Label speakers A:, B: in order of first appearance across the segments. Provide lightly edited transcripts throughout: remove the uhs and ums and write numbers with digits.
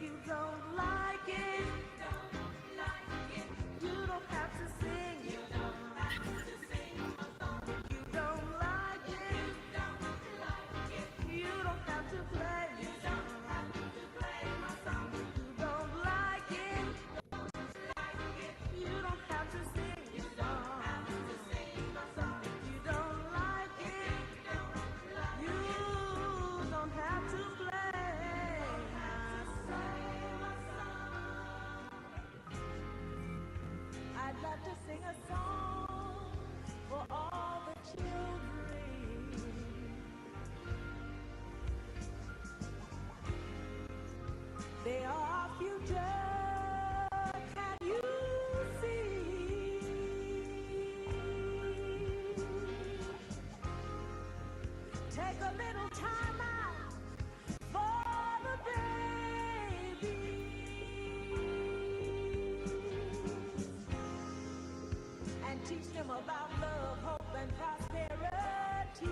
A: you don't like it, you don't have to sing. You don't have to sing my song. If you don't like it, you don't have to play. You don't have to play my song. If you don't like it, you don't have to sing. You don't have to sing my song. If you don't like it, you don't have to play my song. I'd love to sing a song for all the children. They are our future. Can you see? Take a little time out for the babies and teach them about love, hope, and prosperity.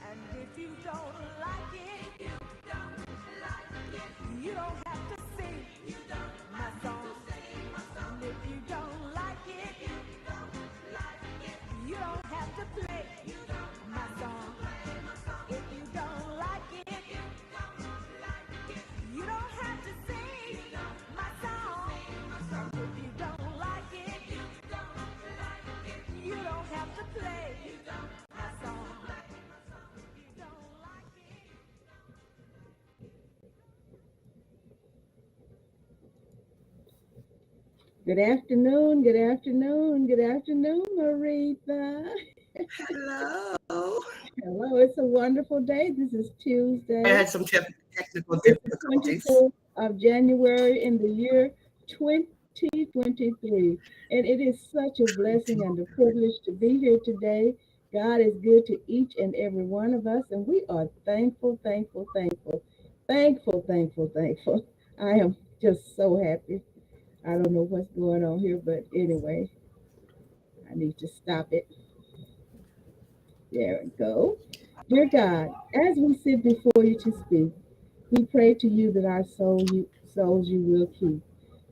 A: And if you don't like it, you don't have to sing my song. And if you don't like it, you don't have to play my song. If you don't like it, you don't have to sing my song. And if you don't like it, you don't have to play my song. If you don't like it.
B: Good afternoon, good afternoon, good afternoon, Merethah.
C: Hello.
B: Hello, it's a wonderful day. This is
C: I
B: Tuesday.
C: had some technical
B: It's the
C: difficulties.
B: 24th of January in the year 2023. And it is such a blessing and a privilege to be here today. God is good to each and every one of us, and we are thankful, thankful, thankful, thankful, thankful, thankful. I am just so happy. I don't know what's going on here, but anyway, I need to stop it. There we go. Dear God, as we sit before you to speak, we pray to you that our souls you will keep.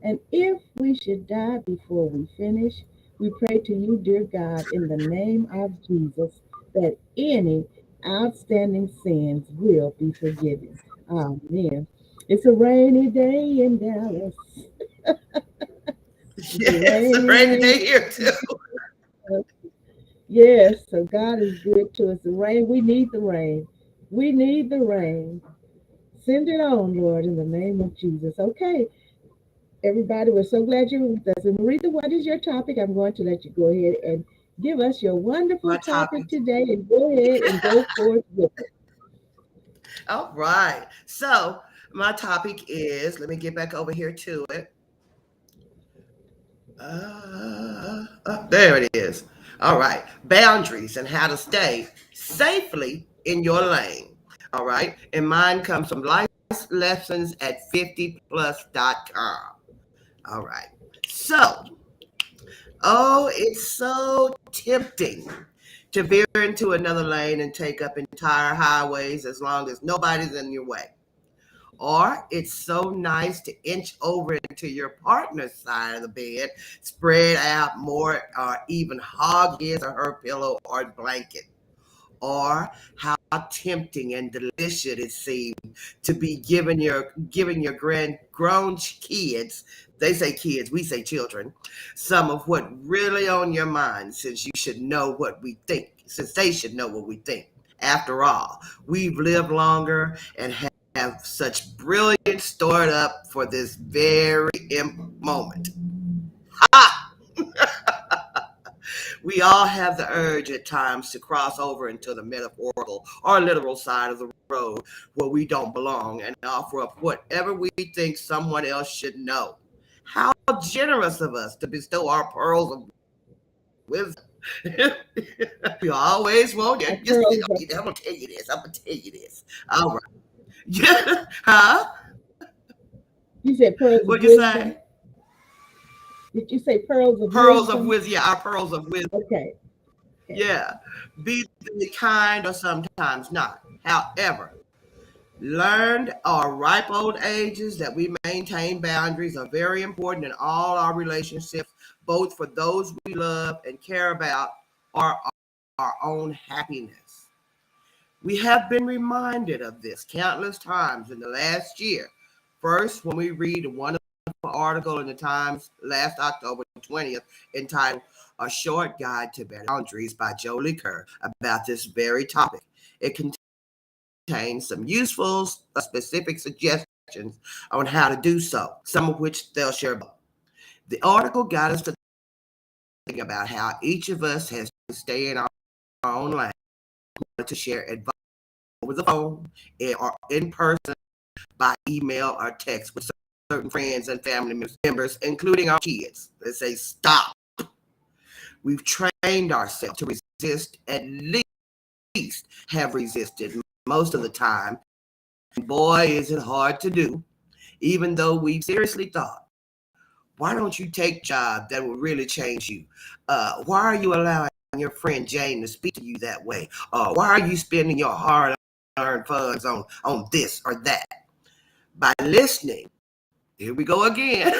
B: And if we should die before we finish, we pray to you, dear God, in the name of Jesus, that any outstanding sins will be forgiven. Amen. It's a rainy day in Dallas. It's a
C: Yes, a
B: rainy,
C: rainy
B: rainy
C: day here too.
B: day. Yes, so God is good to us. The rain, we need the rain. We need the rain. Send it on, Lord, in the name of Jesus. Okay, everybody, we're so glad you're with us. And Maritha, what is your topic? I'm going to let you go ahead and give us your wonderful
C: My
B: topic
C: topic.
B: today and go ahead and go forth with it.
C: All right. So my topic is, let me get back over here to it. There it is. All right. Boundaries and how to stay safely in your lane. All right. And mine comes from Life Lessons at 50plus.com. All right. So, oh, it's so tempting to veer into another lane and take up entire highways as long as nobody's in your way. Or it's so nice to inch over into your partner's side of the bed, spread out more, or even hog his or her pillow or blanket. Or how tempting and delicious it seems to be giving your grown kids, they say kids, we say children, some of what really on your mind, since you should know what we think, since they should know what we think. After all, we've lived longer and have such brilliance stored up for this very moment. Ha! We all have the urge at times to cross over into the metaphorical or literal side of the road where we don't belong and offer up whatever we think someone else should know. How generous of us to bestow our pearls of wisdom. We always want
B: Our
C: it. Just,
B: pearls of,
C: I'm going to tell you this. I'm going to tell you this. All right. Yeah. Huh?
B: you said pearls of
C: What'd you say?
B: wisdom. Did you say pearls of
C: Pearls of
B: wisdom?
C: wisdom. Yeah, our pearls of wisdom.
B: Okay.
C: Yeah, be kind or sometimes not. However, learned or ripe old ages that we maintain boundaries are very important in all our relationships, both for those we love and care about or our own happiness. We have been reminded of this countless times in the last year. First, when we read a wonderful article in the Times last October 20th entitled A Short Guide to Boundaries by Jolie Kerr about this very topic. It contains some useful, specific suggestions on how to do so, some of which they'll share below. The article got us to think about how each of us has to stay in our own lane to share advice over the phone or in person by email or text with certain friends and family members, including our kids. They say, stop. We've trained ourselves to resist, at least have resisted most of the time. And boy, is it hard to do, even though we've seriously thought, why don't you take a job that will really change you? Why are you allowing your friend Jane to speak to you that way? Why are you spending your hard-earned funds on this or that? By listening, here we go again.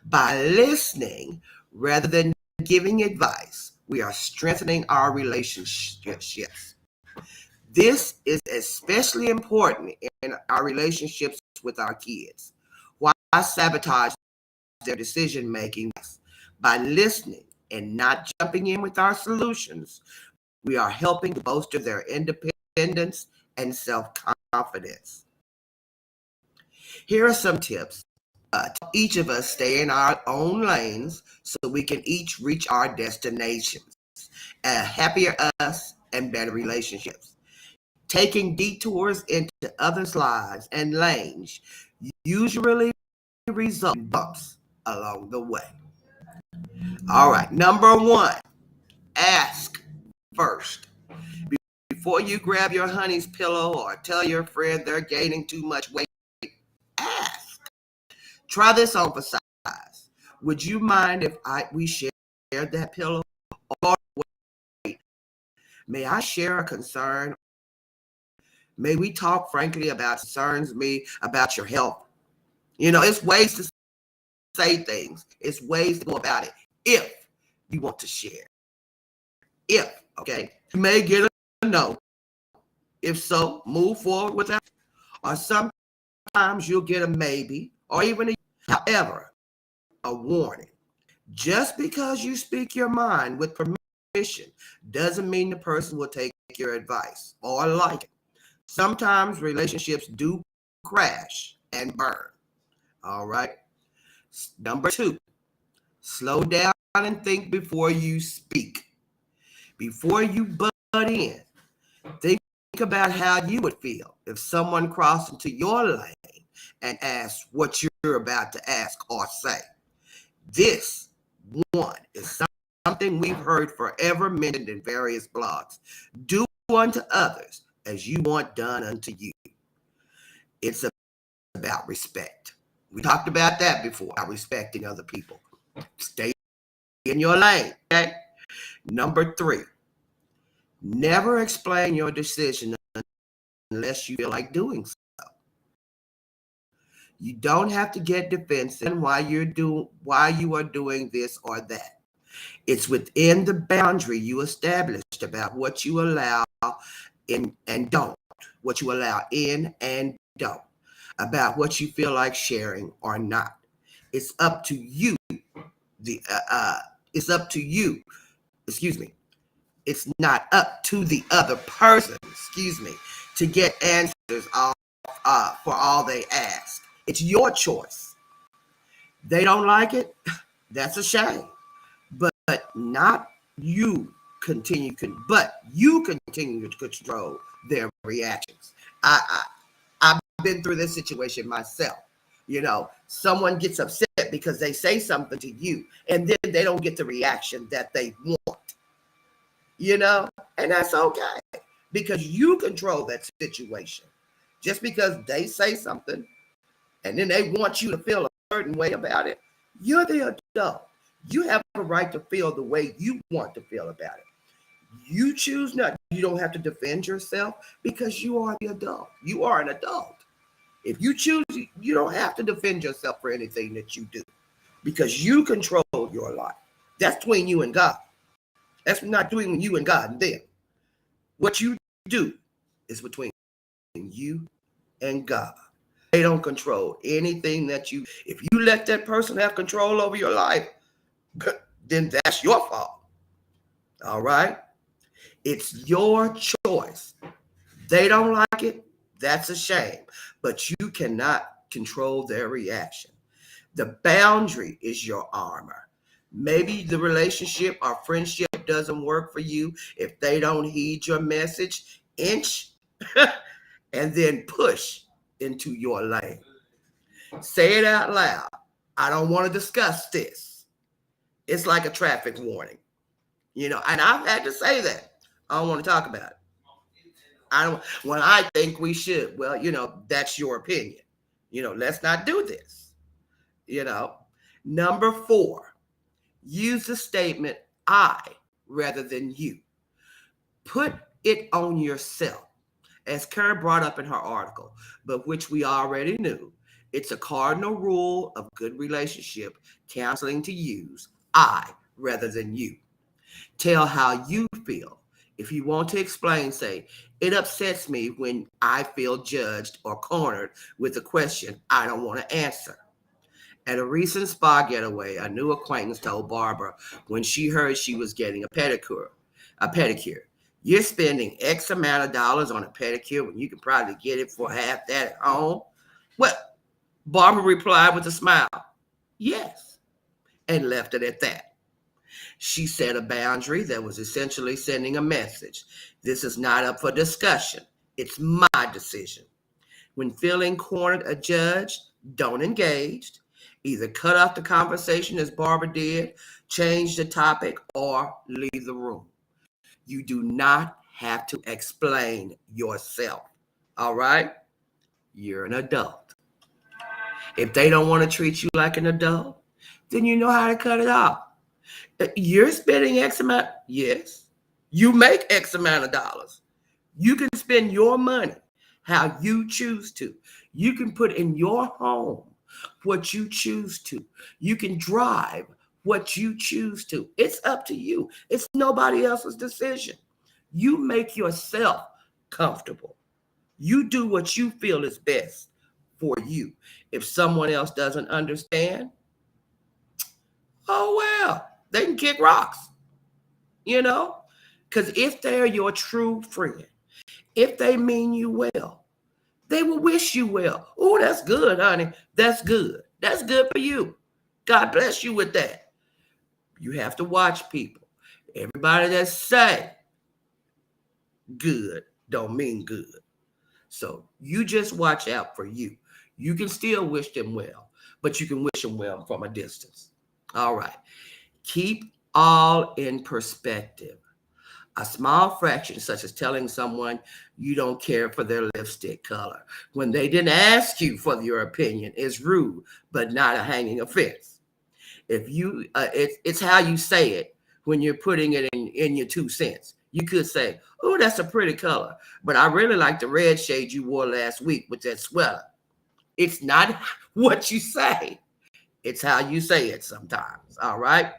C: By listening rather than giving advice, we are strengthening our relationships. This is especially important in our relationships with our kids. Why sabotage their decision making? By listening and not jumping in with our solutions, we are helping to bolster their independence and self-confidence. Here are some tips to each of us stay in our own lanes so we can each reach our destinations. Happier us and better relationships. Taking detours into others' lives and lanes usually result in bumps along the way. All right, number one, ask first. Before you grab your honey's pillow or tell your friend they're gaining too much weight, ask. Try this on for size. Would you mind if we shared that pillow? Or wait, may I share a concern? May we talk frankly about concerns me about your health? You know, it's ways to say things. It's ways to go about it. If you want to share. If, okay, you may get a no. If so, move forward with that. Or sometimes you'll get a maybe or even a however, a warning. Just because you speak your mind with permission doesn't mean the person will take your advice or like it. Sometimes relationships do crash and burn. All right. Number two, slow down and think before you speak. Before you butt in, think about how you would feel if someone crossed into your lane and asked what you're about to ask or say. This one is something we've heard forever mentioned in various blogs. Do unto others as you want done unto you. It's about respect. We talked about that before, about respecting other people. Stay in your lane, okay? Number three, never explain your decision unless you feel like doing so. You don't have to get defensive why you are doing this or that. It's within the boundary you established about what you allow in and don't, what you allow in and don't, about what you feel like sharing or not. It's up to you. It's up to you. Excuse me. It's not up to the other person. Excuse me, to get answers for all they ask. It's your choice. They don't like it. That's a shame. But not you but you continue to control their reactions. I've been through this situation myself. You know, someone gets upset because they say something to you and then they don't get the reaction that they want. You know, and that's okay because you control that situation. Just because they say something and then they want you to feel a certain way about it, you're the adult. You have a right to feel the way you want to feel about it. You choose not. You don't have to defend yourself because you are the adult. You are an adult. If you choose, you don't have to defend yourself for anything that you do because you control your life. That's between you and God. That's not between you and God and them. What you do is between you and God. They don't control anything that you. If you let that person have control over your life, then that's your fault. All right? It's your choice. They don't like it. That's a shame. But you cannot control their reaction. The boundary is your armor. Maybe the relationship or friendship doesn't work for you if they don't heed your message. Inch and then push into your lane. Say it out loud. I don't want to discuss this. It's like a traffic warning, and I've had to say that. I don't want to talk about it. I don't, when I think we should, well, that's your opinion. Let's not do this. You know, Number 4, use the statement I rather than you. Put it on yourself, as Kerr brought up in her article, but which we already knew. It's a cardinal rule of good relationship counseling to use I rather than you. Tell how you feel. If you want to explain, say, it upsets me when I feel judged or cornered with a question I don't want to answer. At a recent spa getaway, a new acquaintance told Barbara when she heard she was getting a pedicure. You're spending X amount of dollars on a pedicure when you can probably get it for half that at home. Well, Barbara replied with a smile, yes, and left it at that. She set a boundary that was essentially sending a message. This is not up for discussion. It's my decision. When feeling cornered or judged, don't engage. Either cut off the conversation as Barbara did, change the topic, or leave the room. You do not have to explain yourself. All right? You're an adult. If they don't want to treat you like an adult, then you know how to cut it off. You're spending X amount. Yes. You make X amount of dollars. You can spend your money how you choose to. You can put in your home what you choose to. You can drive what you choose to. It's up to you. It's nobody else's decision. You make yourself comfortable. You do what you feel is best for you. If someone else doesn't understand, oh well, they can kick rocks, because if they're your true friend, if they mean you well, they will wish you well. Oh, that's good, honey. That's good. That's good for you. God bless you with that. You have to watch people. Everybody that say good don't mean good. So you just watch out for you. You can still wish them well, but you can wish them well from a distance. All right. Keep all in perspective. A small fraction, such as telling someone you don't care for their lipstick color when they didn't ask you for your opinion, is rude, but not a hanging offense. If you, it's how you say it when you're putting it in your 2 cents. You could say, "Oh, that's a pretty color, but I really like the red shade you wore last week with that sweater." It's not what you say; it's how you say it sometimes. All right.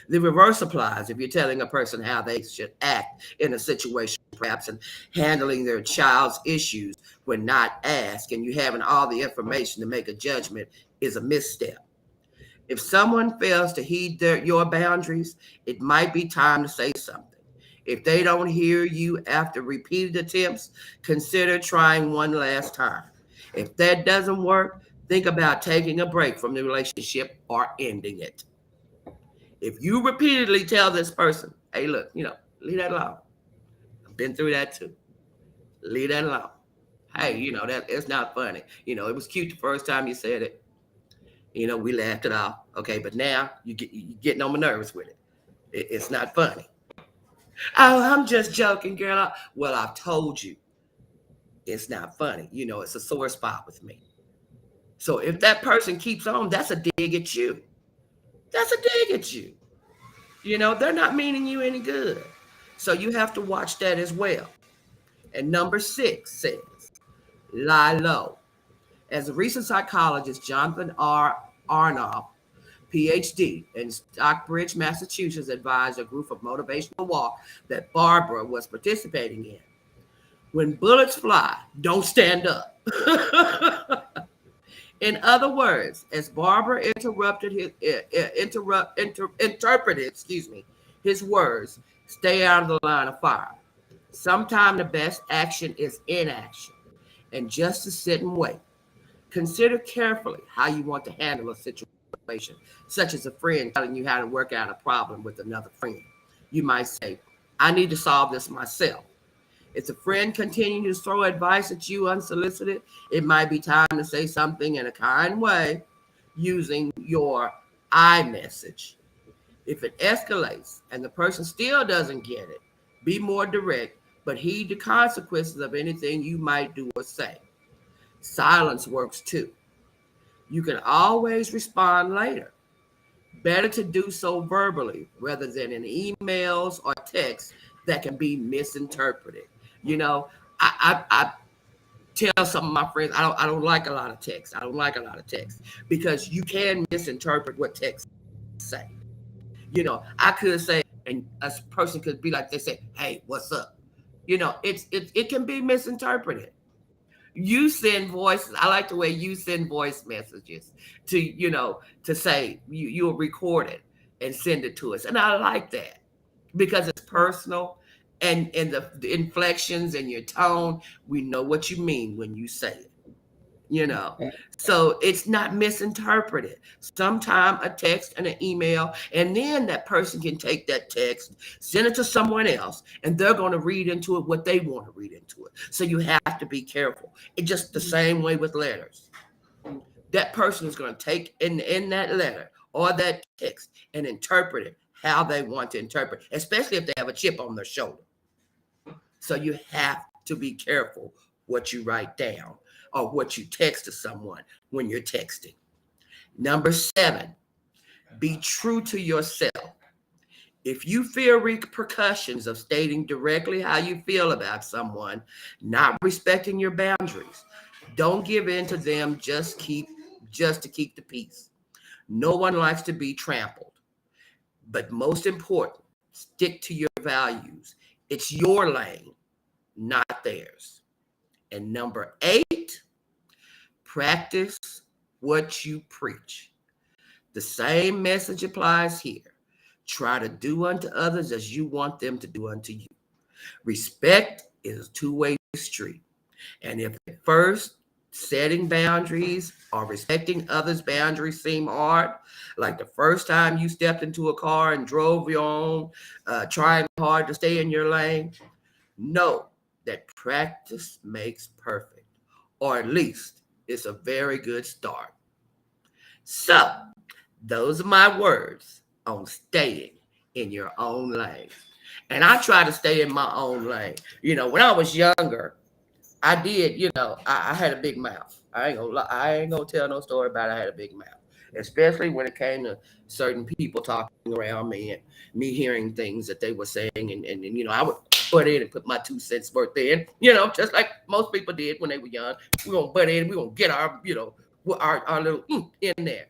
C: The reverse applies if you're telling a person how they should act in a situation, perhaps, and handling their child's issues when not asked, and you having all the information to make a judgment is a misstep. If someone fails to heed your boundaries, it might be time to say something. If they don't hear you after repeated attempts, consider trying one last time. If that doesn't work, think about taking a break from the relationship or ending it. If you repeatedly tell this person, hey, look, leave that alone. I've been through that too. Leave that alone. Hey, that it's not funny. It was cute the first time you said it. We laughed it off. Okay, but now you're getting on my nerves with it. It's not funny. Oh, I'm just joking, girl. Well, I've told you it's not funny. It's a sore spot with me. So if that person keeps on, that's a dig at you. That's a dig at you. They're not meaning you any good. So you have to watch that as well. And number 6 says, lie low. As a recent psychologist, Jonathan R. Arnoff, PhD, in Stockbridge, Massachusetts, advised a group of motivational walk that Barbara was participating in. When bullets fly, don't stand up. In other words, as Barbara interpreted, his words, stay out of the line of fire. Sometimes the best action is inaction, and just to sit and wait. Consider carefully how you want to handle a situation, such as a friend telling you how to work out a problem with another friend. You might say, I need to solve this myself. If the friend continues to throw advice at you unsolicited, it might be time to say something in a kind way using your I message. If it escalates and the person still doesn't get it, be more direct, but heed the consequences of anything you might do or say. Silence works too. You can always respond later. Better to do so verbally rather than in emails or texts that can be misinterpreted. You know, I tell some of my friends I don't like a lot of text. I don't like a lot of text because you can misinterpret what text say. I could say, and a person could be like, they say, "Hey, what's up?" It can be misinterpreted. You send voices. I like the way you send voice messages to say you'll record it and send it to us, and I like that because it's personal, and the inflections and your tone, we know what you mean when you say it. you know so it's not misinterpreted. Sometimes a text and an email, and then that person can take that text, send it to someone else, and they're going to read into it what they want to read into it. So you have to be careful. It's just the same way with letters. That person is going to take in that letter or that text and interpret it how they want to interpret, especially if they have a chip on their shoulder. So you have to be careful what you write down or what you text to someone when you're texting. Number 7, be true to yourself. If you fear repercussions of stating directly how you feel about someone, not respecting your boundaries, don't give in to them. Just to keep the peace. No one likes to be trampled. But most important, stick to your values. It's your lane, not theirs. And number 8, practice what you preach. The same message applies here. Try to do unto others as you want them to do unto you. Respect is a two-way street. And if at first setting boundaries or respecting others' boundaries seem hard, like the first time you stepped into a car and drove your own, trying hard to stay in your lane, know that practice makes perfect, or at least it's a very good start. So, those are my words on staying in your own lane. And I try to stay in my own lane. When I was younger, I did, I had a big mouth. I ain't gonna tell no story about it. I had a big mouth. Especially when it came to certain people talking around me and me hearing things that they were saying, and I would butt in and put my 2 cents worth in, just like most people did when they were young. We're gonna butt in, we're gonna get our little in there.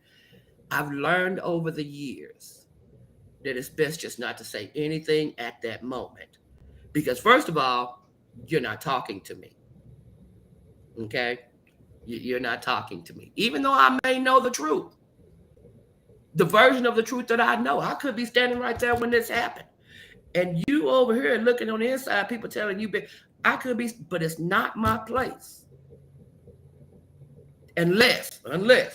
C: I've learned over the years that it's best just not to say anything at that moment. Because first of all, you're not talking to me. Okay? You're not talking to me. Even though I may know the truth, the version of the truth that I know, I could be standing right there when this happened. And you over here looking on the inside, people telling you, I could be, but it's not my place. Unless,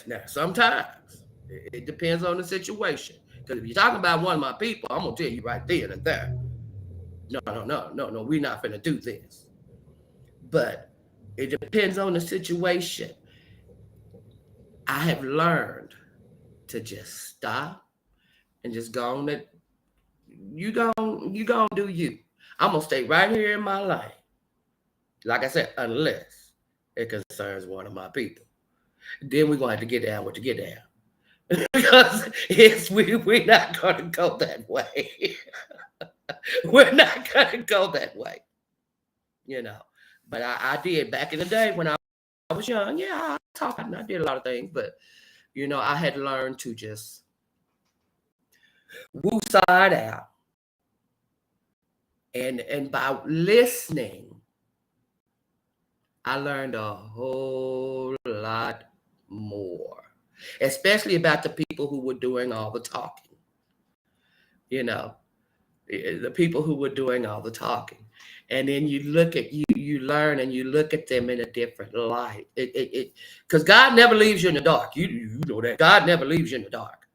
C: now sometimes it depends on the situation. Because if you're talking about one of my people, I'm going to tell you right then and there. No, we're not going to do this. But it depends on the situation. I have learned to just stop and just go on it. You gonna do you. I'm gonna stay right here in my lane. Like I said, unless it concerns one of my people. Then we're gonna have to get down what to get down. because we're not going to go that way. We're not going to go that way, you know. But I did back in the day when I was young. Yeah, I talked and I did a lot of things, but I had learned to just woo side out, and by listening, I learned a whole lot more, especially about the people who were doing all the talking. You know, the people who were doing all the talking, and then you learn and you look at them in a different light. Because God never leaves you in the dark. You know that God never leaves you in the dark.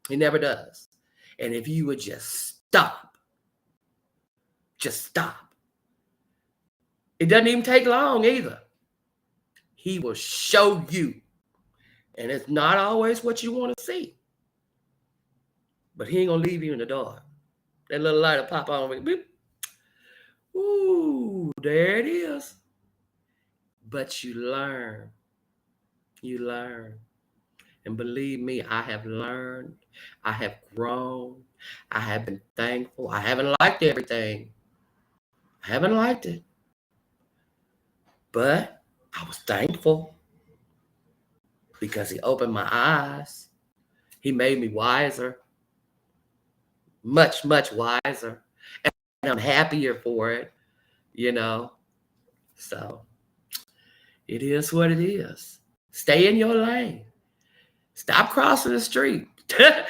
C: He never does. And if you would just stop. It doesn't even take long either. He will show you, and it's not always what you want to see, but he ain't gonna leave you in the dark. That little light will pop on. Beep. Ooh, there it is. But you learn. And believe me, I have learned, I have grown, I have been thankful. I haven't liked everything, I haven't liked it, but I was thankful because he opened my eyes. He made me wiser, much, much wiser. And I'm happier for it, you know. So it is what it is. Stay in your lane. Stop crossing the street.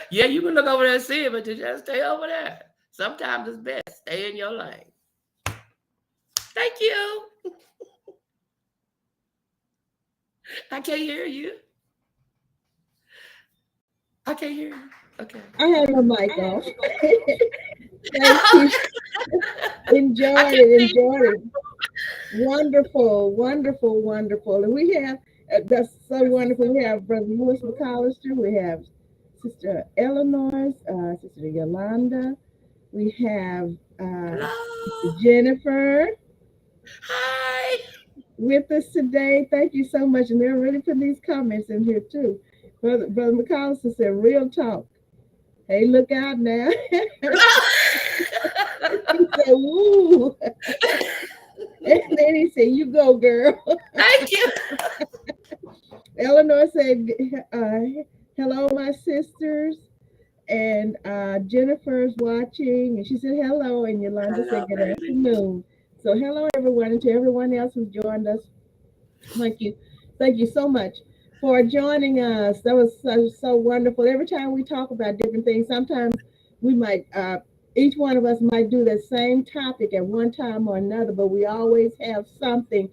C: Yeah, you can look over there and see it, but you just stay over there. Sometimes it's best. Stay in your lane. Thank you. I can't hear you. I can't hear you. Okay.
B: I had my mic off. Thank you.
C: I
B: Enjoyed
C: can
B: it.
C: see.
B: Enjoyed it. Wonderful, wonderful, wonderful. And we have, that's so wonderful. We have Brother Lewis McCollister. We have Sister Eleanor, Sister Yolanda. We have
C: Hello.
B: Jennifer
C: Hi.
B: with us today. Thank you so much. And they're ready for these comments in here too. Brother McCollister said, real talk. Hey, look out now. He said, woo. And then he said, you go, girl.
C: Thank you.
B: Eleanor said, hello, my sisters. And Jennifer's watching. And she said, hello. And Yolanda
C: Hello,
B: said, good
C: baby.
B: afternoon. So, hello, everyone. And to everyone else who's joined us, thank you. Thank you so much for joining us. That was so wonderful. Every time we talk about different things, sometimes we might, each one of us might do the same topic at one time or another, but we always have something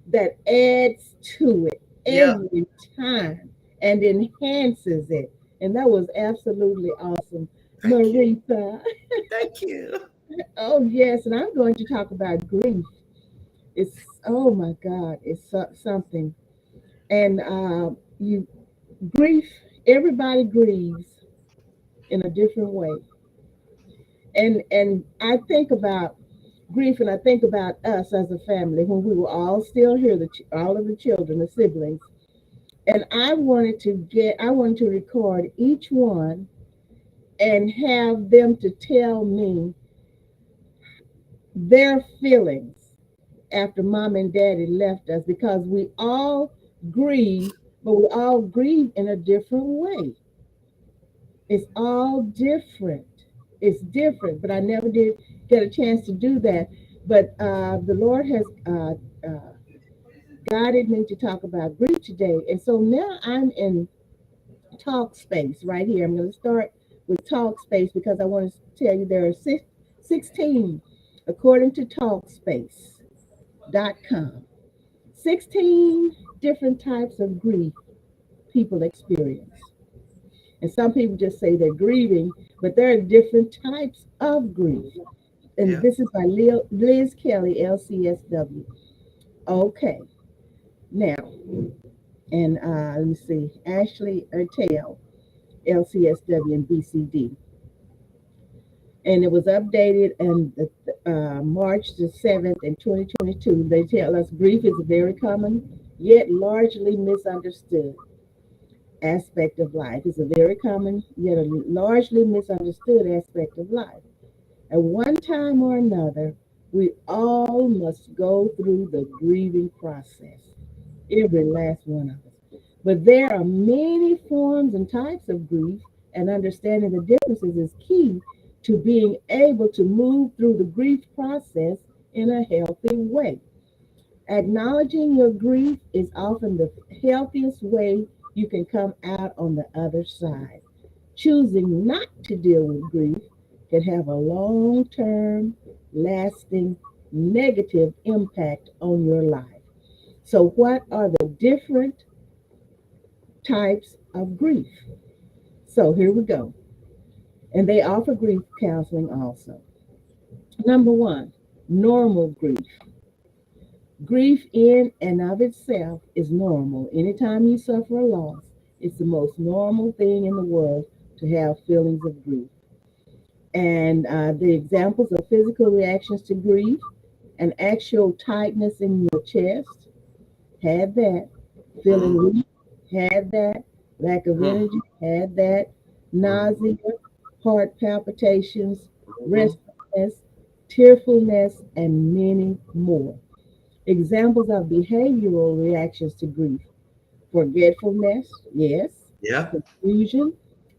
B: that adds to it
C: Yep.
B: every time and enhances it. And that was absolutely awesome.
C: Thank you.
B: Merethah.
C: Thank you.
B: Oh, yes. And I'm going to talk about grief. It's, oh my God, it's something. And you grief, everybody grieves in a different way. And I think about grief, and I think about us as a family when we were all still here, all of the children, the siblings. And I wanted to record each one and have them to tell me their feelings after mom and daddy left us, because we all grieve, but we all grieve in a different way. It's all different. It's different, but I never did get a chance to do that. But the Lord has uh, guided me to talk about grief today. And so now I'm in talk space right here. I'm going to start with talk space because I want to tell you there are 16, according to talkspace.com, 16 different types of grief people experience. And some people just say they're grieving, but there are different types of grief. And
C: Yeah.
B: this is by Liz Kelly, LCSW. Okay, now, and let me see, Ashley Ertel, LCSW and BCD. And it was updated on March the 7th in 2022. They tell us grief is very common, yet largely misunderstood. aspect of life. It's a very common, yet a largely misunderstood aspect of life. At one time or another, we all must go through the grieving process, every last one of us. But there are many forms and types of grief, and understanding the differences is key to being able to move through the grief process in a healthy way. Acknowledging your grief is often the healthiest way you can come out on the other side. Choosing not to deal with grief can have a long term, lasting, negative impact on your life. So, what are the different types of grief? So, here we go. And they offer grief counseling also. Number one, normal grief. Grief in and of itself is normal. Anytime you suffer a loss, it's the most normal thing in the world to have feelings of grief. And the examples of physical reactions to grief: an actual tightness in your chest, had that. Feeling
C: Mm-hmm.
B: weak, had that. Lack of energy, had that.
C: Mm-hmm.
B: Nausea, heart palpitations,
C: Mm-hmm.
B: restlessness, tearfulness, and many more. Examples of behavioral reactions to grief: forgetfulness, yes,
C: Yeah.
B: confusion,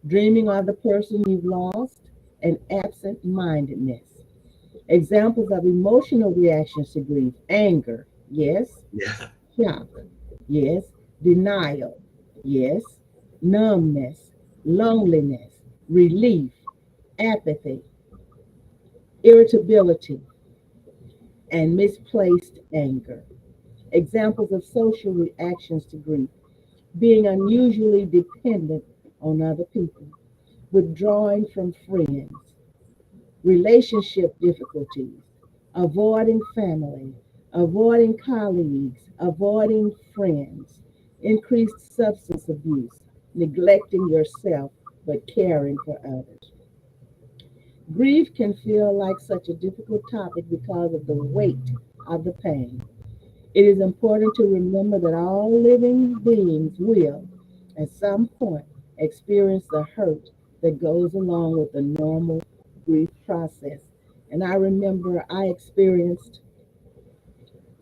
B: dreaming of the person you've lost, and absent mindedness. Examples of emotional reactions to grief: anger, yes,
C: Yeah.
B: shock, yes, denial, yes, numbness, loneliness, relief, apathy, irritability, and misplaced anger. Examples of social reactions to grief: being unusually dependent on other people, withdrawing from friends, relationship difficulties, avoiding family, avoiding colleagues, avoiding friends, increased substance abuse, neglecting yourself but caring for others. Grief can feel like such a difficult topic because of the weight of the pain. It is important to remember that all living beings will, at some point, experience the hurt that goes along with the normal grief process. And I remember I experienced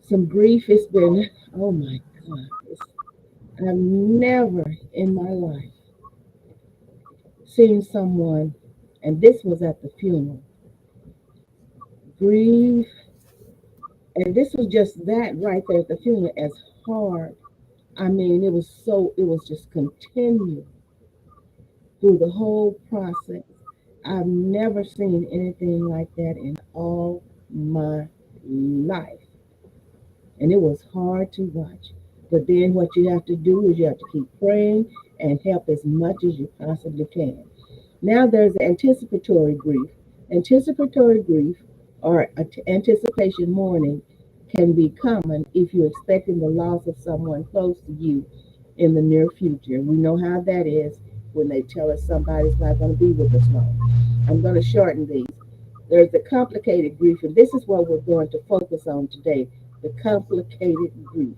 B: some grief. It's been, oh my God, I've never in my life seen someone, and this was at the funeral, grieve. And this was just that right there at the funeral, as hard. I mean, it was just continued through the whole process. I've never seen anything like that in all my life. And it was hard to watch. But then what you have to do is you have to keep praying and help as much as you possibly can. Now there's anticipatory grief. Anticipatory grief or anticipation mourning can be common if you're expecting the loss of someone close to you in the near future. We know how that is when they tell us somebody's not going to be with us long. I'm going to shorten these. There's the complicated grief, and this is what we're going to focus on today: the complicated grief.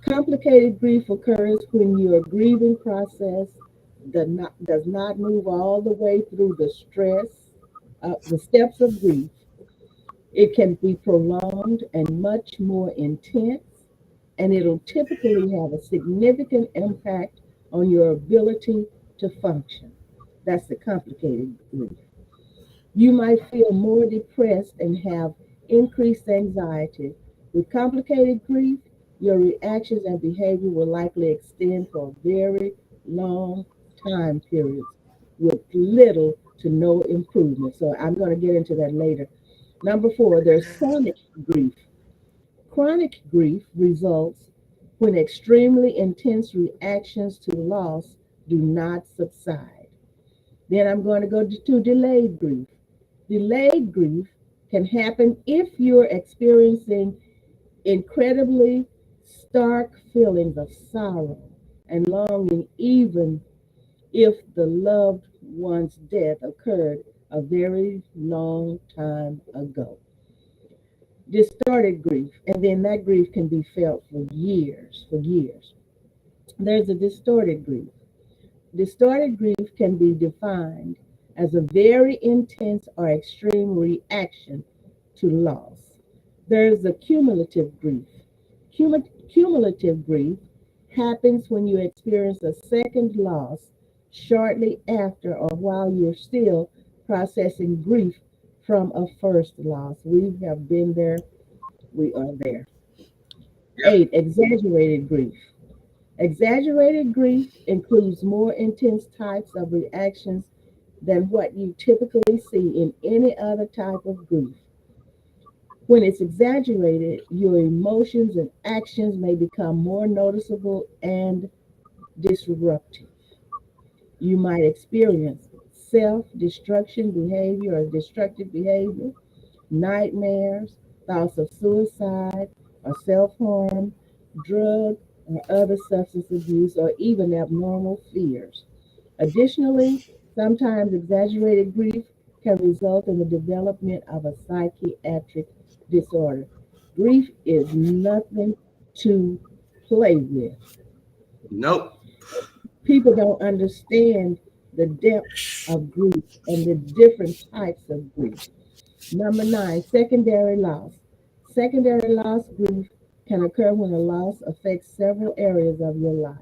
B: Complicated grief occurs when your grieving process does not move all the way through the steps of grief. It can be prolonged and much more intense, and it'll typically have a significant impact on your ability to function. That's the complicated grief. You might feel more depressed and have increased anxiety. With complicated grief, your reactions and behavior will likely extend for very long time periods with little to no improvement. So I'm going to get into that later. Number four, there's chronic grief. Chronic grief results when extremely intense reactions to loss do not subside. Then I'm going to go to delayed grief. Delayed grief can happen if you're experiencing incredibly stark feelings of sorrow and longing, even if the loved one's death occurred a very long time ago. Distorted grief, and then that grief can be felt for years, for years. There's a distorted grief. Distorted grief can be defined as a very intense or extreme reaction to loss. There's a cumulative grief. Cumulative grief happens when you experience a second loss shortly after or while you're still processing grief from a first loss. We have been there, we are there.
C: Yep.
B: 8. Exaggerated grief. Exaggerated grief includes more intense types of reactions than what you typically see in any other type of grief. When it's exaggerated, your emotions and actions may become more noticeable and disruptive. You might experience self destruction behavior or destructive behavior, nightmares, thoughts of suicide or self harm, drug or other substance abuse, or even abnormal fears. Additionally, sometimes exaggerated grief can result in the development of a psychiatric disorder. Grief is nothing to play with.
C: Nope.
B: People don't understand the depth of grief and the different types of grief. Number 9, secondary loss. Secondary loss grief can occur when a loss affects several areas of your life.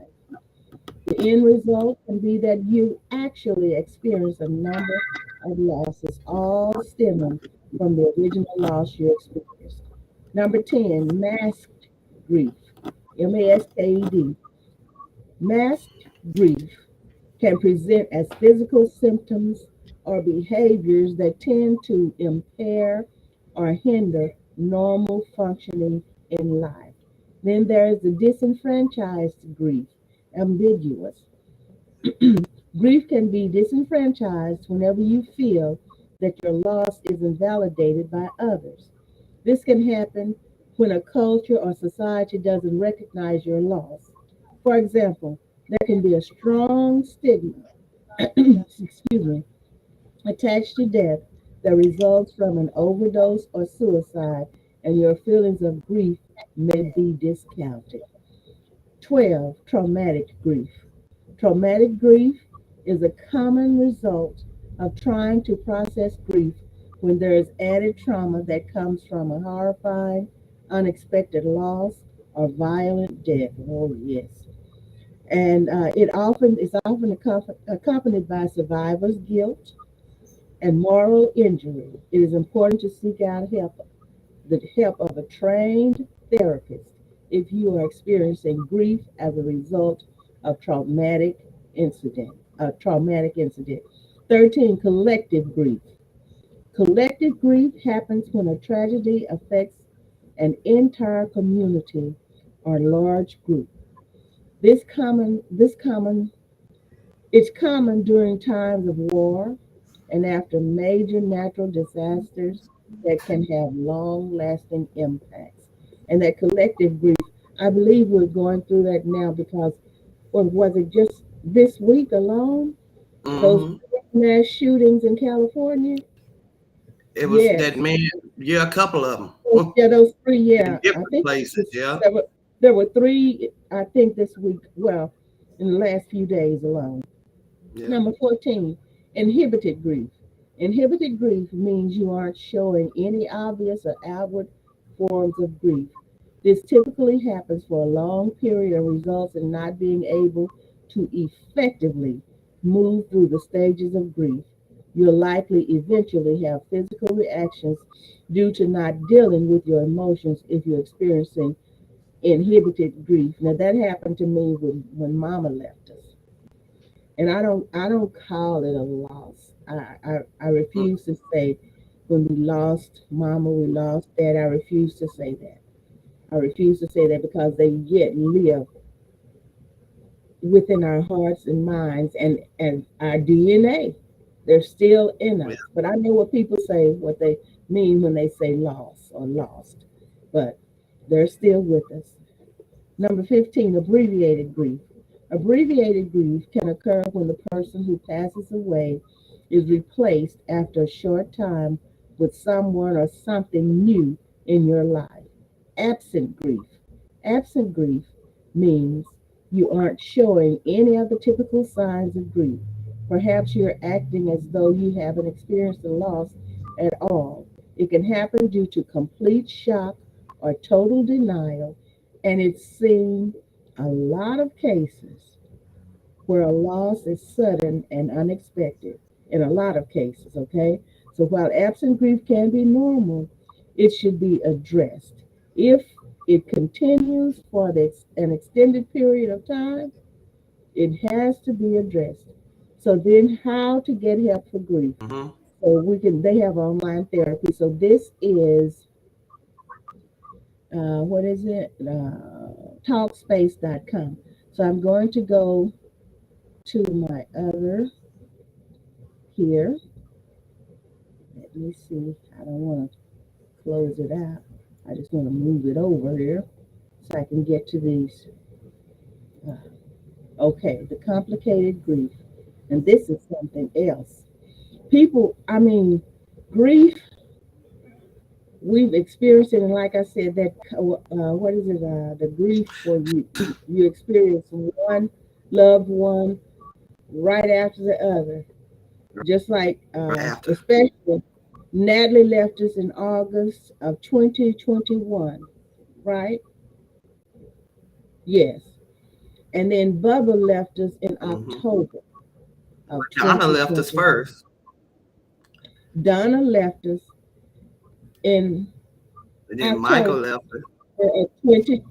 B: The end result can be that you actually experience a number of losses, all stemming from the original loss you experienced. Number 10, masked grief. MASKED. Masked grief can present as physical symptoms or behaviors that tend to impair or hinder normal functioning in life. Then there is the disenfranchised grief, ambiguous. Grief can be disenfranchised whenever you feel that your loss is invalidated by others. This can happen when a culture or society doesn't recognize your loss. For example, there can be a strong stigma, excuse me, attached to death that results from an overdose or suicide, and your feelings of grief may be discounted. 12. Traumatic grief. Traumatic grief is a common result of trying to process grief when there is added trauma that comes from a horrifying, unexpected loss or violent death. Oh, yes. And it often is often accompanied by survivor's guilt and moral injury. It is important to seek out the help of a trained therapist if you are experiencing grief as a result of traumatic incident. 13, collective grief. Collective grief happens when a tragedy affects an entire community or large group. This common it's common during times of war and after major natural disasters that can have long lasting impacts. And that collective grief, I believe we're going through that now because, what was it, just this week alone? Those
C: Hmm.
B: mass shootings in California?
C: It was that
B: Yes.
C: man. Yeah, a couple of them
B: Yeah, those three,
C: in
B: yeah. I
C: different
B: think
C: places. Yeah.
B: there were three, I think, this week, well, in the last few days alone.
C: Yeah.
B: Number 14, inhibited grief. Inhibited grief means you aren't showing any obvious or outward forms of grief. This typically happens for a long period and results in not being able to effectively move through the stages of grief. You'll likely eventually have physical reactions due to not dealing with your emotions if you're experiencing inhibited grief. Now that happened to me when mama left us. And I don't call it a loss. I
C: Mm.
B: refuse to say when we lost mama, we lost dad. I refuse to say that. I refuse to say that because they yet live within our hearts and minds and our DNA. They're still in
C: Yeah.
B: us. But I know what people say, what they mean when they say loss or lost. But they're still with us. Number 15, abbreviated grief. Abbreviated grief can occur when the person who passes away is replaced after a short time with someone or something new in your life. Absent grief. Absent grief means You aren't showing any of the typical signs of grief. Perhaps you're acting as though you haven't experienced the loss at all. It can happen due to complete shock or total denial, and it's seen a lot of cases where a loss is sudden and unexpected. In a lot of cases, okay? So while absent grief can be normal, it should be addressed. If it continues for an extended period of time, it has to be addressed. So then how to get help for grief?
C: Mm-hmm.
B: So they have online therapy. So this is, what is it? Talkspace.com. So I'm going to go to my other here. Let me see. I don't want to close it out. I just want to move it over here so I can get to these. Uh, okay, the complicated grief. And this is something else. People, I mean, grief, we've experienced it. And like I said, that, what is it? The grief where you experience one loved one right after the other. Just like,
C: Right after.
B: especially Natalie left us in August of 2021, right? Yes. And then Bubba left us in
C: Mm-hmm.
B: October of
C: Donna left us
B: 2021.
C: first.
B: Donna left us in
C: And then Michael
B: October
C: left us.
B: of 20.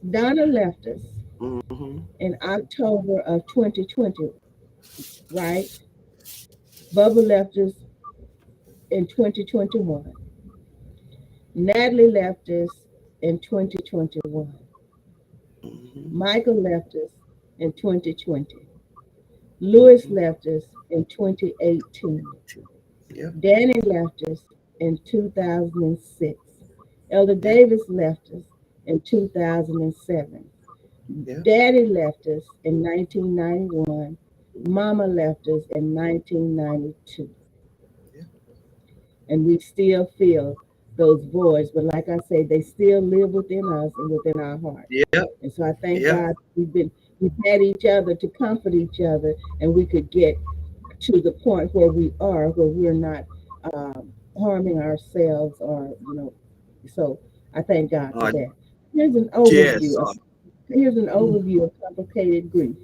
B: Donna left us
C: Mm-hmm.
B: in October of 2020, right? Bubba left us in 2021. Natalie left us in 2021.
C: Mm-hmm.
B: Michael left us in 2020. Lewis
C: Mm-hmm.
B: left us in 2018.
C: Yep.
B: Danny left us in 2006. Elder
C: Yep.
B: Davis left us in 2007.
C: Yep.
B: Daddy left us in 1991. Mama left us in 1992.
C: Yep.
B: And we still feel those voids, but like I say, they still live within us and within our hearts.
C: Yep.
B: And so I thank
C: Yep.
B: God we've had each other to comfort each other, and we could get to the point where we are, where we're not harming ourselves, or So I thank God for
C: Uh,
B: that. Here's an
C: yes.
B: overview. Here's an
C: Mm,
B: overview of complicated grief.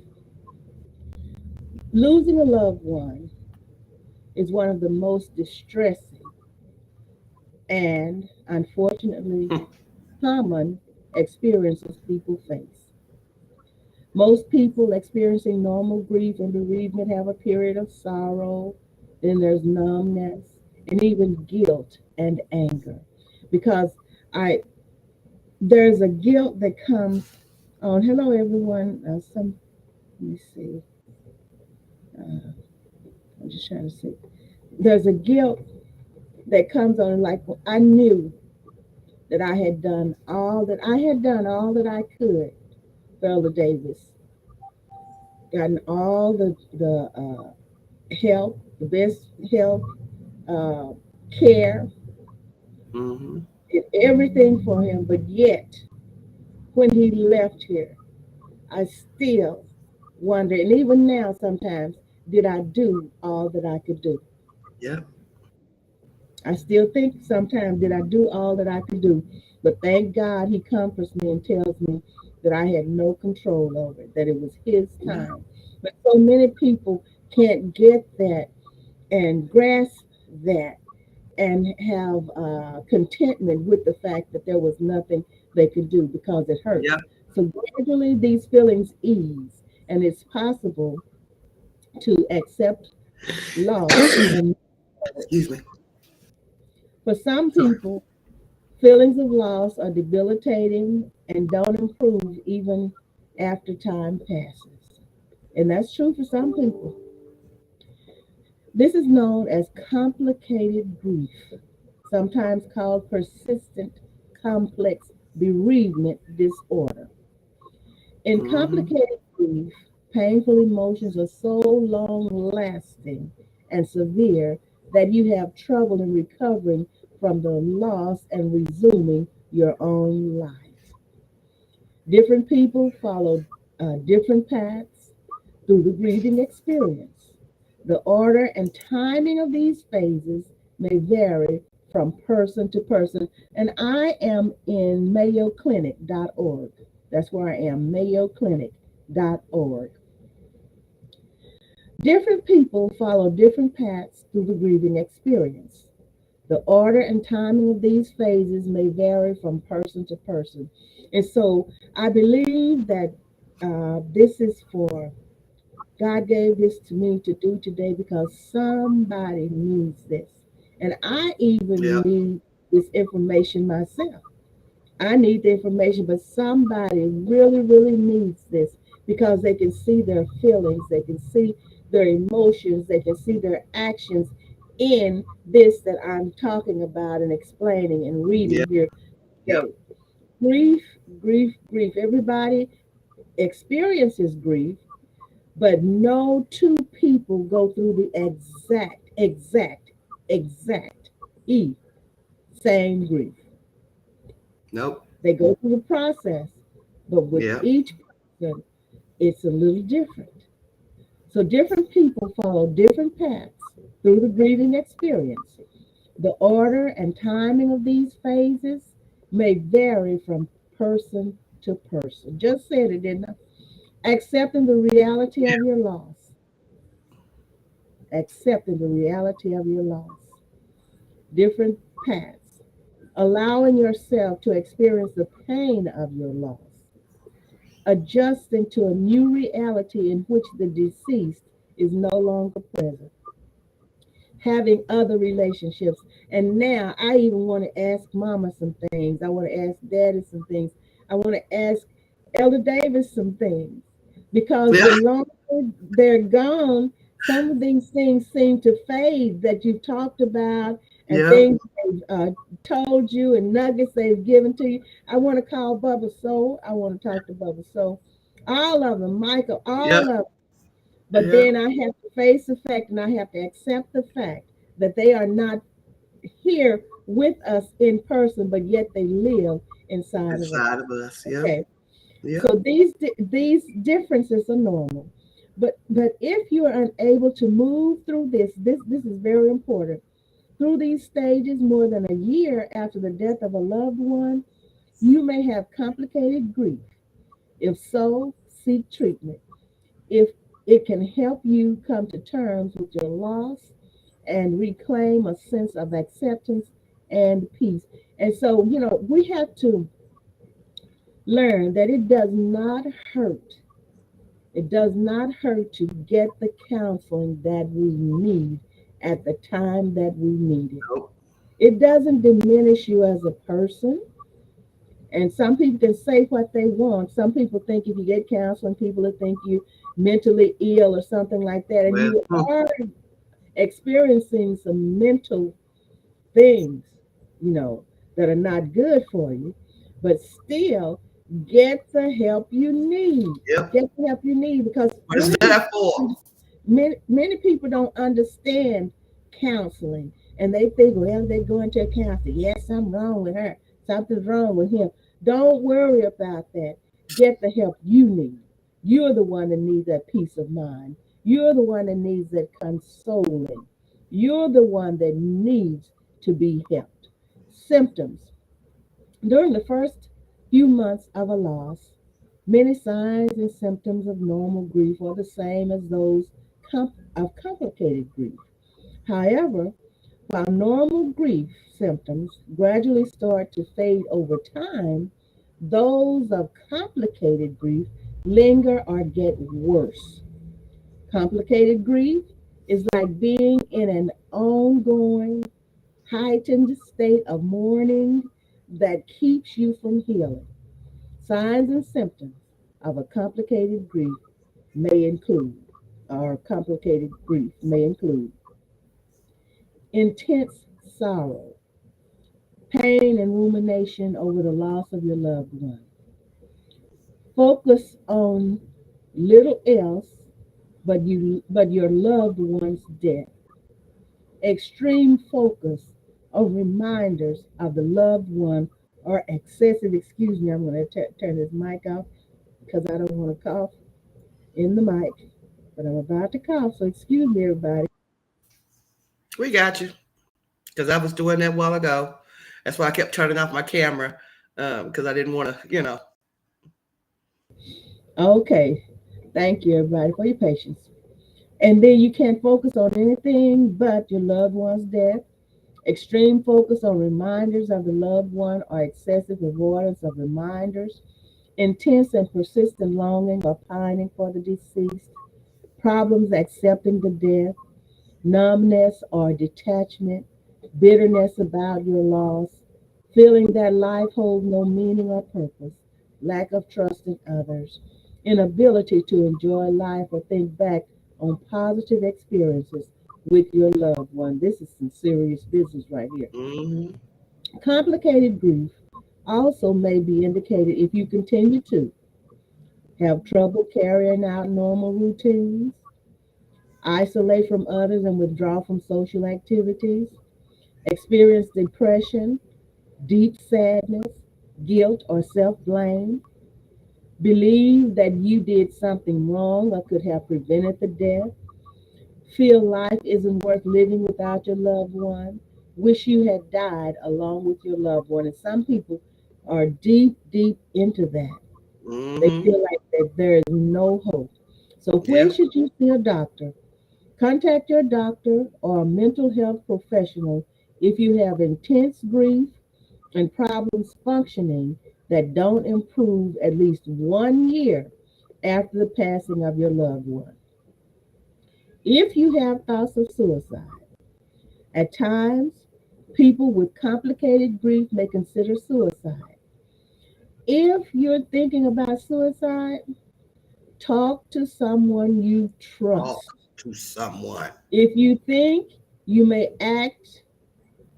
B: Losing a loved one is one of the most distressing and, unfortunately, common experiences people face. Most people experiencing normal grief and bereavement have a period of sorrow, then there's numbness, and even guilt and anger. Because I there's a guilt that comes on. Hello, everyone. Let me see. Uh, I'm just trying to see. There's a guilt that comes on, like I knew that I had done all that I could for Elder Davis, gotten all the help, the best help, uh, care,
C: mm-hmm.
B: did everything for him. But yet, when he left here, I still wonder, and even now sometimes, did I do all that I could do?
C: Yep.
B: I still think sometimes, did I do all that I could do? But thank God he comforts me and tells me that I had no control over it, that it was his
C: Yeah.
B: time. But so many people can't get that and grasp that and have contentment with the fact that there was nothing they could do because it hurts.
C: Yep.
B: So gradually these feelings ease, and it's possible to accept loss and
C: Excuse me.
B: for some
C: Sorry.
B: people, feelings of loss are debilitating and don't improve even after time passes. And that's true for some people. This is known as complicated grief, sometimes called persistent complex bereavement disorder. In
C: Mm-hmm.
B: complicated grief, painful emotions are so long lasting and severe that you have trouble in recovering from the loss and resuming your own life. Different people follow different paths through the grieving experience. The order and timing of these phases may vary from person to person. And I am in mayoclinic.org. That's where I am, mayoclinic.org. Different people follow different paths through the grieving experience. The order and timing of these phases may vary from person to person. And so I believe that this is for God gave this to me to do today because somebody needs this. And I even
C: Yep.
B: need this information myself. I need the information, but somebody really, really needs this because they can see their feelings, they can see their emotions, they can see their actions in this that I'm talking about and explaining and reading
C: Yep.
B: here
C: Yep.
B: today. Grief, grief, grief. Everybody experiences grief, but no two people go through the exact E same grief.
C: Nope.
B: They go through the process, but with
C: Yep.
B: each person, it's a little different. So different people follow different paths through the grieving experience. The order and timing of these phases may vary from person to person. Just said it, didn't I? Accepting the reality
C: Yeah.
B: of your loss. Accepting the reality of your loss. Different paths. Allowing yourself to experience the pain of your loss. Adjusting to a new reality in which the deceased is no longer present, having other relationships. And now I even want to ask Mama some things. I want to ask Daddy some things. I want to ask Elder Davis some things. Because
C: Yeah.
B: the longer they're gone, some of these things seem to fade that you've talked about and
C: Yep.
B: things they've told you and nuggets they've given to you. I want to call Bubba Soul. I want to talk to Bubba Soul. All of them, Michael,
C: Yep.
B: all of them. But
C: Yep.
B: then I have to face the fact and I have to accept the fact that they are not here with us in person, but yet they live inside of
C: Inside
B: us.
C: of us. Yep.
B: Okay,
C: Yep.
B: so these differences are normal, but if you are unable to move through this is very important. Through these stages, more than a year after the death of a loved one, you may have complicated grief. If so, seek treatment. If it can help you come to terms with your loss and reclaim a sense of acceptance and peace. And so, we have to learn that it does not hurt. It does not hurt to get the counseling that we need at the time that we need it.
C: Nope.
B: It doesn't diminish you as a person. And some people can say what they want. Some people think if you get counseling, people will think you mentally ill or something like that. And
C: Well,
B: you are experiencing some mental things, you know, that are not good for you, but still get the help you need.
C: yep.
B: Get the help you need because
C: What is that for?
B: many people don't understand counseling and they think, well, they're going to a counselor. Yes, something wrong with her. Something's wrong with him. Don't worry about that. Get the help you need. You're the one that needs that peace of mind. You're the one that needs that consoling. You're the one that needs to be helped. Symptoms. During the first few months of a loss, many signs and symptoms of normal grief are the same as those of complicated grief. However, while normal grief symptoms gradually start to fade over time, those of complicated grief linger or get worse. Complicated grief is like being in an ongoing, heightened state of mourning that keeps you from healing. Signs and symptoms of a complicated grief may include, or complicated grief may include, intense sorrow, pain and rumination over the loss of your loved one. Focus on little else but your loved one's death. Extreme focus on reminders of the loved one or excessive, excuse me, I'm going to turn this mic off because I don't want to cough in the mic, but I'm about to cough, so excuse me, everybody.
C: We got you. Because I was doing that a while ago. That's why I kept turning off my camera because I didn't want to.
B: Okay, thank you, everybody, for your patience. And then you can't focus on anything but your loved one's death. Extreme focus on reminders of the loved one or excessive avoidance of reminders. Intense and persistent longing or pining for the deceased. Problems accepting the death. Numbness or detachment. Bitterness about your loss. Feeling that life holds no meaning or purpose. Lack of trust in others. Inability to enjoy life or think back on positive experiences with your loved one. This is some serious business right here.
C: Mm-hmm.
B: Complicated grief also may be indicated if you continue to have trouble carrying out normal routines, isolate from others and withdraw from social activities, experience depression, deep sadness, guilt, or self blame, believe that you did something wrong or could have prevented the death, feel life isn't worth living without your loved one, wish you had died along with your loved one. And some people are deep, deep into that. They
C: Mm-hmm.
B: feel like that there is no hope. So when
C: Yeah.
B: should you see a doctor? Contact your doctor or a mental health professional if you have intense grief and problems functioning that don't improve at least 1 year after the passing of your loved one. If you have thoughts of suicide, at times people with complicated grief may consider suicide. If you're thinking about suicide, talk to someone you
C: Talk
B: trust.
C: to someone.
B: If you think you may act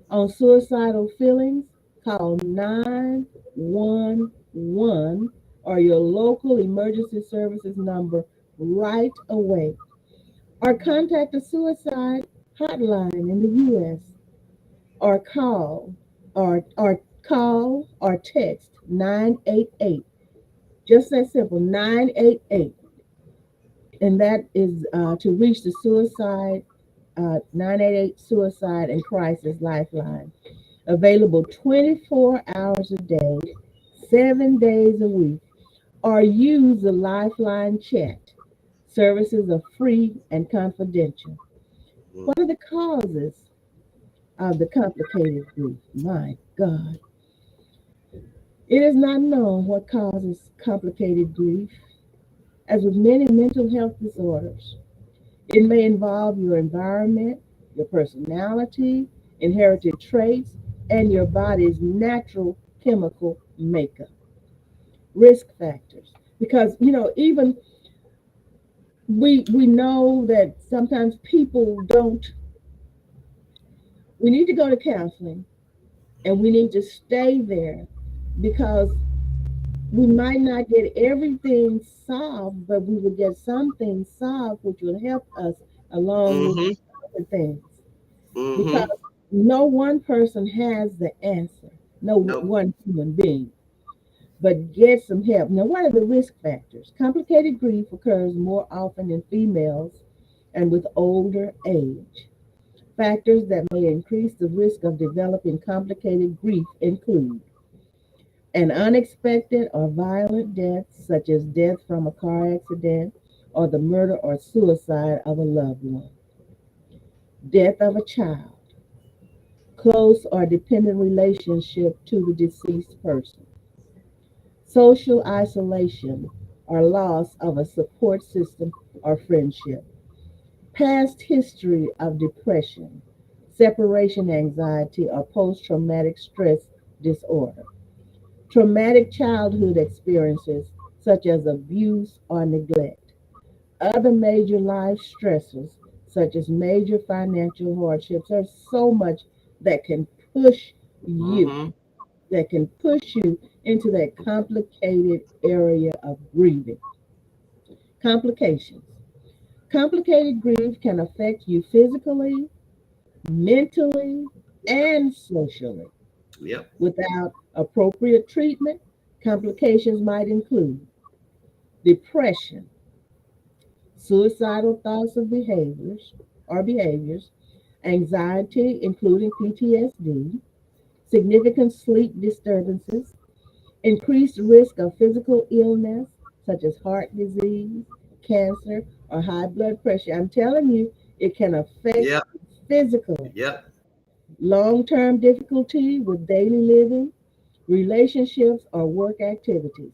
B: on suicidal feelings, call 911 or your local emergency services number right away. Or contact a suicide hotline in the US or call or text 988. Just that simple, 988. And that is to reach the suicide 988 suicide and crisis lifeline, available 24 hours a day, 7 days a week, or use the Lifeline chat. Services are free and confidential.
C: Mm.
B: What are the causes of the complicated grief? My God. It is not known what causes complicated grief. As with many mental health disorders, it may involve your environment, your personality, inherited traits, and your body's natural chemical makeup. Risk factors. Because, even we know that sometimes people don't, we need to go to counseling and we need to stay there because we might not get everything solved, but we will get something solved which will help us along with
C: Mm-hmm.
B: other things. Because
C: Mm-hmm.
B: no one person has the answer, no
C: Nope.
B: one human being, but get some help. Now, what are the risk factors? Complicated grief occurs more often in females and with older age. Factors that may increase the risk of developing complicated grief include an unexpected or violent death, such as death from a car accident or the murder or suicide of a loved one, death of a child, close or dependent relationship to the deceased person, social isolation or loss of a support system or friendship, past history of depression, separation anxiety, or post traumatic stress disorder, traumatic childhood experiences such as abuse or neglect, other major life stressors such as major financial hardships. There's so much that can push you,
C: Mm-hmm.
B: that can push you into that complicated area of grieving. Complications. Complicated grief can affect you physically, mentally, and socially
C: Yep.
B: without Appropriate treatment complications might include depression, suicidal thoughts or behaviors, anxiety, including PTSD, significant sleep disturbances, increased risk of physical illness such as heart disease, cancer, or high blood pressure. I'm telling you, it can affect
C: Yep.
B: physically.
C: Yep.
B: Long term difficulty with daily living, relationships, or work activities,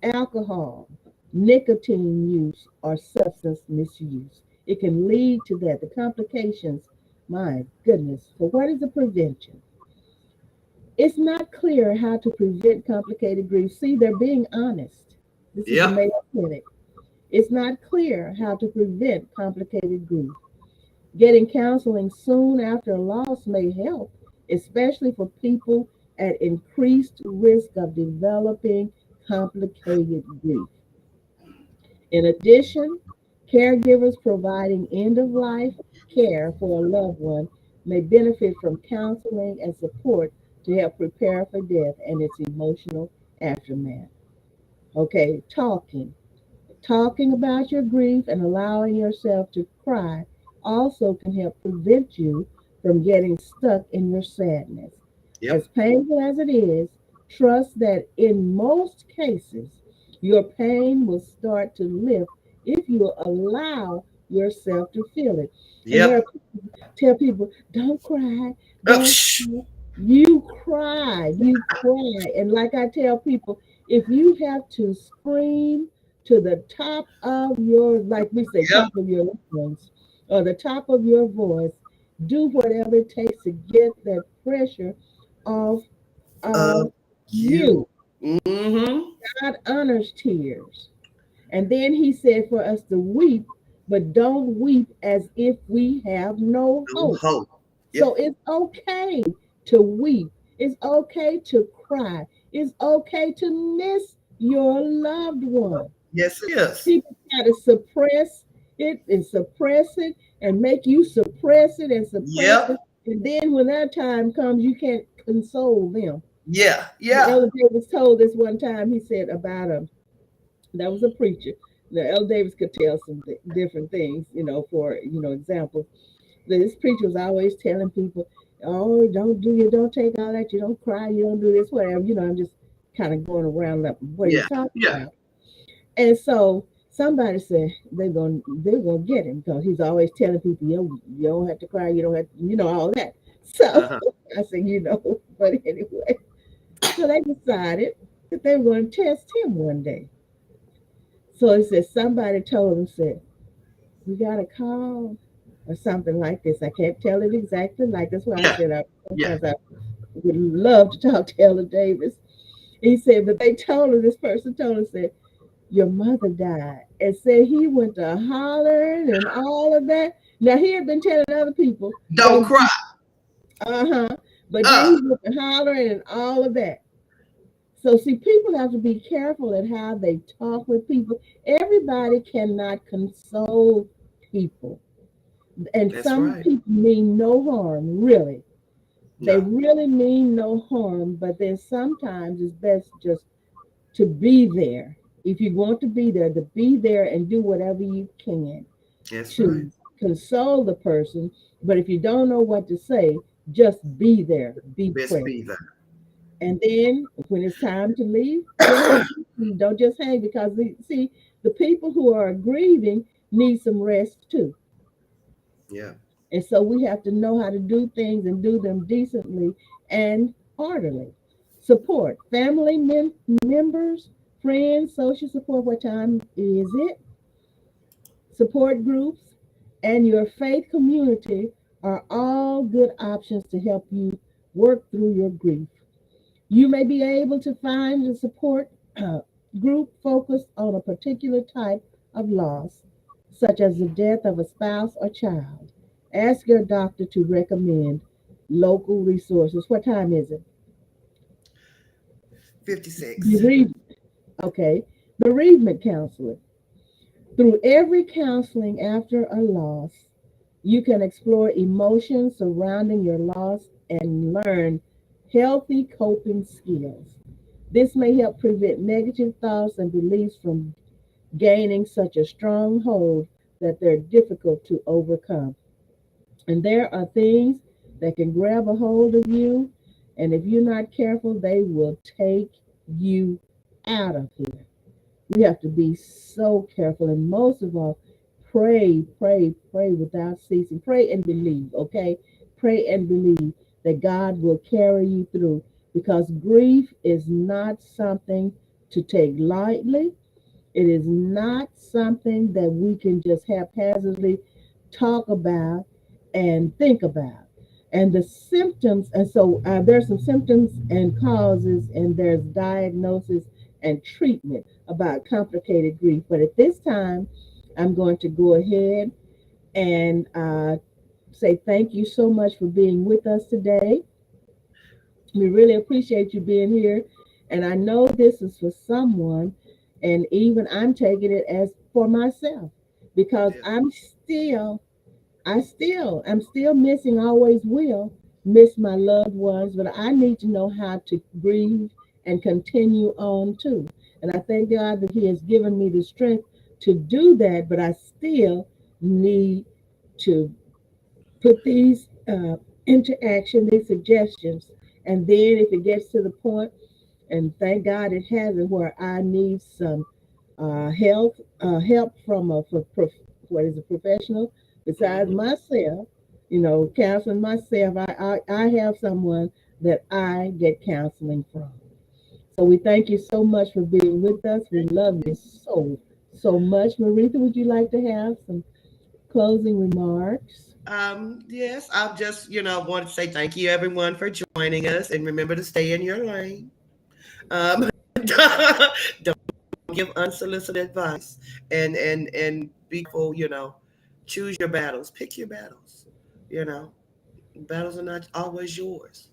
B: alcohol, nicotine use, or substance misuse. It can lead to that. The complications, my goodness. For what is the prevention? It's not clear how to prevent complicated grief. See, they're being honest. This is the
C: Yep.
B: Mayo Clinic. It's not clear how to prevent complicated grief. Getting counseling soon after a loss may help, especially for people at increased risk of developing complicated grief. In addition, caregivers providing end of life care for a loved one may benefit from counseling and support to help prepare for death and its emotional aftermath. Okay, talking. Talking about your grief and allowing yourself to cry also can help prevent you from getting stuck in your sadness.
C: Yep.
B: As painful as it is, trust that in most cases, your pain will start to lift if you allow yourself to feel it. And there are
C: Yep.
B: tell people, don't cry,
C: Oh,
B: don't
C: shh.
B: cry. You cry. And like I tell people, if you have to scream to the top of your, like we say,
C: Yep.
B: top of your lungs or the top of your voice, do whatever it takes to get that pressure off
C: Of
B: of
C: you.
B: you.
C: Mm-hmm.
B: God honors tears. And then he said for us to weep, but don't weep as if we have no
C: No
B: hope.
C: hope.
B: So
C: Yep.
B: it's okay to weep. It's okay to cry. It's okay to miss your loved one.
C: Yes, it is.
B: People try to suppress it and suppress it and make you suppress it and suppress
C: Yep.
B: it. And then when that time comes, you can't console them.
C: Yeah.
B: The
C: Yeah.
B: Elder Davis told this one time, he said about that was a preacher. The Elder Davis could tell some different things, for, example. This preacher was always telling people, oh, don't take all that, you don't cry, you don't do this, whatever. I'm just kind of going around like, what are you
C: Yeah.
B: talking
C: Yeah.
B: about? And so somebody said they're gonna get him because he's always telling people, you don't have to cry, you don't have to, all that. So
C: Uh-huh.
B: I said, but anyway, so they decided that they were going to test him one day. So it said somebody told him, said, we got a call or something like this. I can't tell it exactly like that's why I
C: Yeah.
B: said
C: Yeah.
B: sometimes I would love to talk to Ella Davis. He said, but they told him, this person told him, said, your mother died. And said he went to hollering and all of that. Now he had been telling other people,
C: Don't
B: don't
C: cry.
B: uh-huh. But then
C: Uh.
B: he went to hollering and all of that. So see, people have to be careful at how they talk with people. Everybody cannot console people. And
C: That's
B: some
C: right.
B: people mean no harm, really. They
C: No.
B: really mean no harm, but then sometimes it's best just to be there. If you want to be there and do whatever you can
C: That's right.
B: to console the person. But if you don't know what to say, just be there, be
C: Best
B: present.
C: be there.
B: And then when it's time to leave, just leave. Don't just hang because see, the people who are grieving need some rest too.
C: Yeah.
B: And so we have to know how to do things and do them decently and orderly. Support family members, friends, social support. What time is it? Support groups and your faith community are all good options to help you work through your grief. You may be able to find a support group focused on a particular type of loss, such as the death of a spouse or child. Ask your doctor to recommend local resources. What time is it?
C: 56.
B: Bereavement. Okay. Bereavement counseling. Through every counseling after a loss, you can explore emotions surrounding your loss and learn healthy coping skills. This may help prevent negative thoughts and beliefs from gaining such a strong hold that they're difficult to overcome. And there are things that can grab a hold of you, and if you're not careful, they will take you out of here. We have to be so careful, and most of all, pray, pray, pray without ceasing. Pray and believe, okay? Pray and believe that God will carry you through, because grief is not something to take lightly. It is not something that we can just haphazardly talk about and think about. And the symptoms, and so there's some symptoms and causes, and there's diagnosis and treatment about complicated grief. But at this time, I'm going to go ahead and say thank you so much for being with us today. We really appreciate you being here. And I know this is for someone, and even I'm taking it as for myself, because
C: Yeah.
B: I'm still missing, always will miss my loved ones, but I need to know how to grieve and continue on too. And I thank God that He has given me the strength to do that, but I still need to put these into action, these suggestions. And then if it gets to the point, and thank God it hasn't, where I need some help from what is a professional besides
C: Hmm.
B: myself, counseling myself. I have someone that I get counseling from. So we thank you so much for being with us. We love you so, so much. Merethah, would you like to have some closing remarks?
C: Yes, I'll just, want to say thank you everyone for joining us, and remember to stay in your lane. Don't give unsolicited advice, and be careful. Choose your battles, pick your battles. You know, battles are not always yours,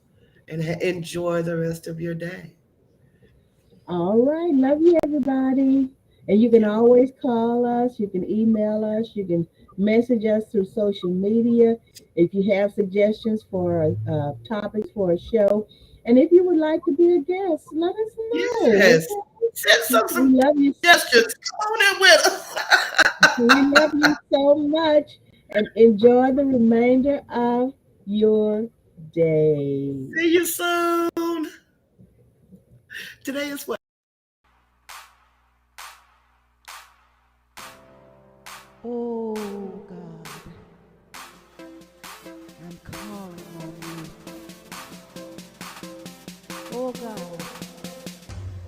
C: and enjoy the rest of your day.
B: All right. Love you, everybody. And you can
C: Yeah.
B: always call us, you can email us, you can message us through social media if you have suggestions for topics for a show. And if you would like to be a guest, let us know.
C: Yes. Send
B: Okay.
C: some
B: We love you.
C: suggestions. Come on in with us.
B: We love you so much, and enjoy the remainder of your day.
C: See you soon. Today is what?
A: Oh God, I'm calling on you. Oh God,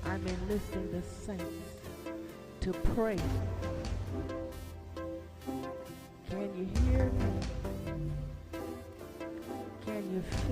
A: I'm enlisting the saints to pray. Can you hear me? Can you feel?